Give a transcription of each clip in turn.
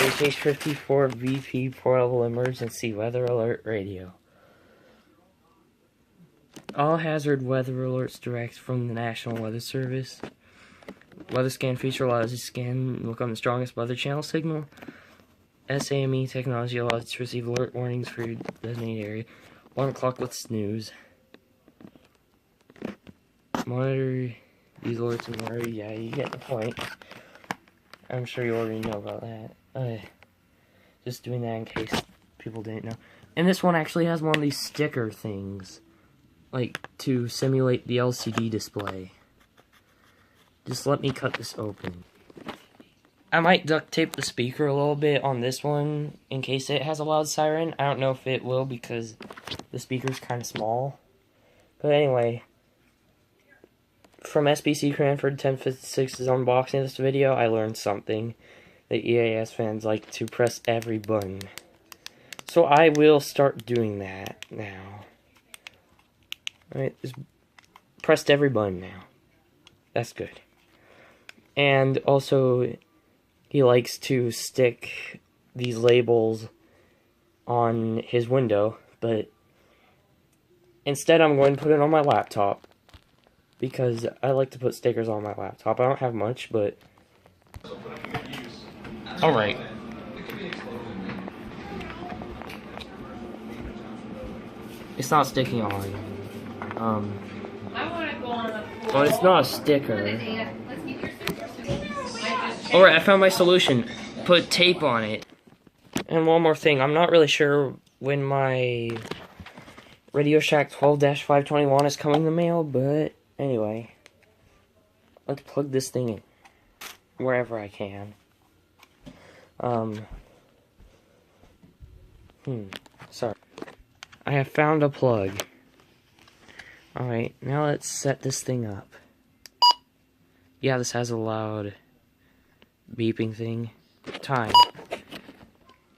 HH54 VP Portable Emergency Weather Alert Radio. All hazard weather alerts direct from the National Weather Service. Weather scan feature allows you to scan and look on the strongest weather channel signal. SAME technology allows you to receive alert warnings for your designated area. 1 o'clock with snooze. Monitor these alerts and more. Yeah, you get the point. I'm sure you already know about that. Just doing that in case people didn't know. And this one actually has one of these sticker things, like to simulate the LCD display. Just let me cut this open. I might duct tape the speaker a little bit on this one in case it has a loud siren. I don't know if it will because the speaker's kind of small. But anyway, from SBC Cranford 1056's unboxing of this video, I learned something that EAS fans like to press every button. So I will start doing that now. Alright, just pressed every button now. That's good. And also, he likes to stick these labels on his window, but instead I'm going to put it on my laptop, because I like to put stickers on my laptop. I don't have much, but alright. It's not sticking on. Well, it's not a sticker. Alright, I found my solution. Put tape on it. And one more thing, I'm not really sure when my Radio Shack 12-521 is coming in the mail, but anyway. Let's plug this thing in. Wherever I can. Sorry. I have found a plug. Alright, now let's set this thing up. Yeah, this has a loud beeping thing. Time.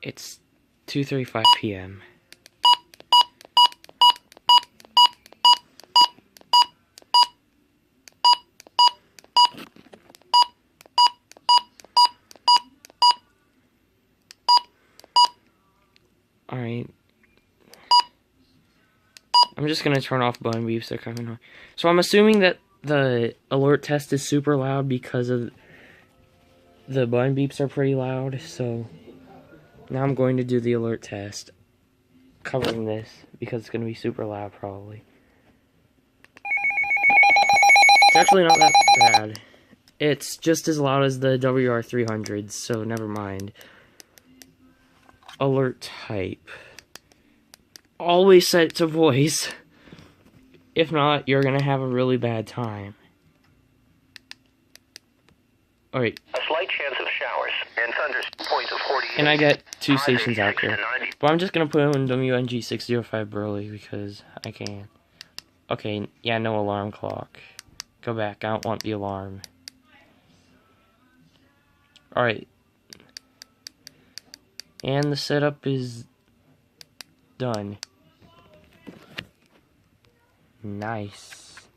It's 2:35 p.m. Alright. I'm just gonna turn off button beeps, they're coming on. So I'm assuming that the alert test is super loud because of the button beeps are pretty loud, so now I'm going to do the alert test covering this because it's gonna be super loud probably. It's actually not that bad. It's just as loud as the WR300s, so never mind. Alert type. Always set it to voice. If not, you're gonna have a really bad time. Alright. A slight chance of showers and thunder points of 48. And I get 2 stations out there. But I'm just gonna put in WNG 605 Burley because I can. Okay, yeah, no alarm clock. Go back, I don't want the alarm. Alright. And the setup is done. Nice.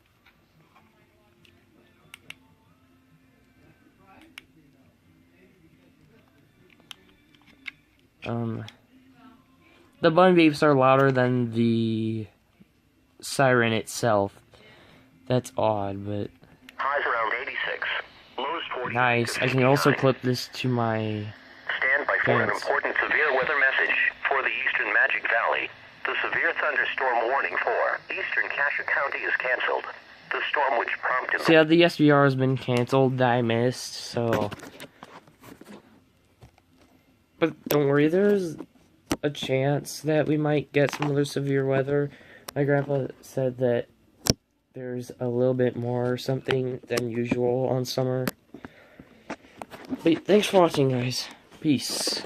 The button beeps are louder than the siren itself. That's odd, but highs around 86. Lows 40. Nice. I can also clip this to my stand by for an important severe weather message for the Eastern Magic Valley. The severe thunderstorm warning for Eastern Cassia County is canceled. The storm which prompted... So yeah, the SVR has been canceled that I missed, so... But don't worry, there's a chance that we might get some other severe weather. My grandpa said that there's a little bit more or something than usual on summer. But thanks for watching, guys. Peace.